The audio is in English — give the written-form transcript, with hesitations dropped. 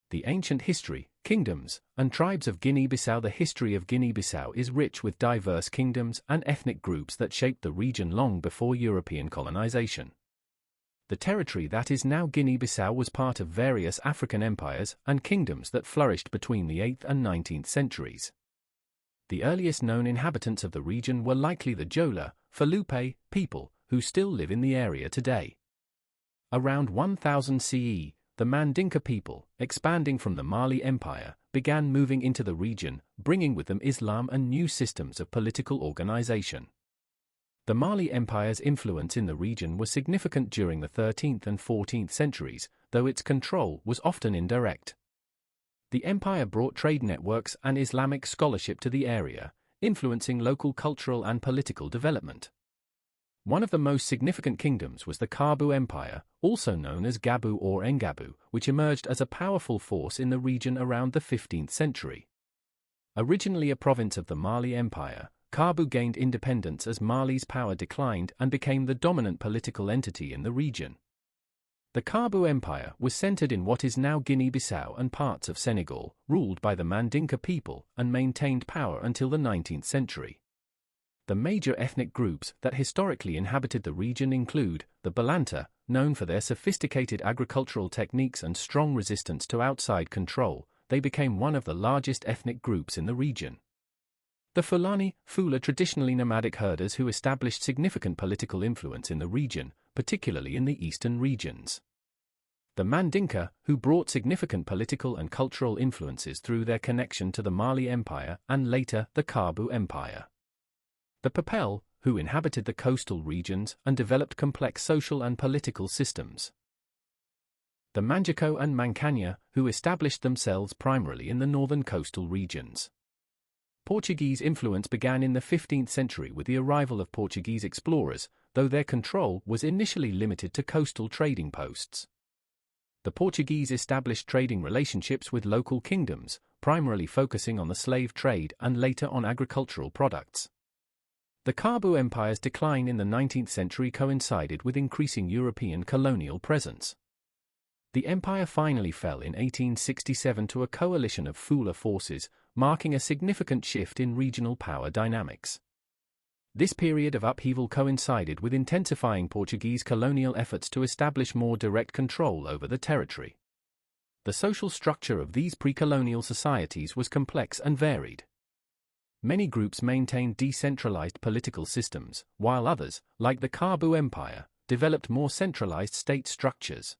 The ancient history, kingdoms, and tribes of Guinea-Bissau. The history of Guinea-Bissau is rich with diverse kingdoms and ethnic groups that shaped the region long before European colonization. The territory that is now Guinea-Bissau was part of various African empires and kingdoms that flourished between the 8th and 19th centuries. The earliest known inhabitants of the region were likely the Jola, Falupe people, who still live in the area today. Around 1000 CE, the Mandinka people, expanding from the Mali Empire, began moving into the region, bringing with them Islam and new systems of political organization. The Mali Empire's influence in the region was significant during the 13th and 14th centuries, though its control was often indirect. The empire brought trade networks and Islamic scholarship to the area, influencing local cultural and political development. One of the most significant kingdoms was the Kabu Empire, also known as Gabu or Ngabu, which emerged as a powerful force in the region around the 15th century. Originally a province of the Mali Empire, Kabu gained independence as Mali's power declined and became the dominant political entity in the region. The Kabu Empire was centered in what is now Guinea-Bissau and parts of Senegal, ruled by the Mandinka people, and maintained power until the 19th century. The major ethnic groups that historically inhabited the region include the Balanta, known for their sophisticated agricultural techniques and strong resistance to outside control. They became one of the largest ethnic groups in the region. The Fulani, Fula, traditionally nomadic herders who established significant political influence in the region, particularly in the eastern regions. The Mandinka, who brought significant political and cultural influences through their connection to the Mali Empire and later the Kabu Empire. The Papel, who inhabited the coastal regions and developed complex social and political systems. The Manjaco and Mancanya, who established themselves primarily in the northern coastal regions. Portuguese influence began in the 15th century with the arrival of Portuguese explorers, though their control was initially limited to coastal trading posts. The Portuguese established trading relationships with local kingdoms, primarily focusing on the slave trade and later on agricultural products. The Kabu Empire's decline in the 19th century coincided with increasing European colonial presence. The empire finally fell in 1867 to a coalition of Fula forces, marking a significant shift in regional power dynamics. This period of upheaval coincided with intensifying Portuguese colonial efforts to establish more direct control over the territory. The social structure of these pre-colonial societies was complex and varied. Many groups maintained decentralized political systems, while others, like the Kabu Empire, developed more centralized state structures.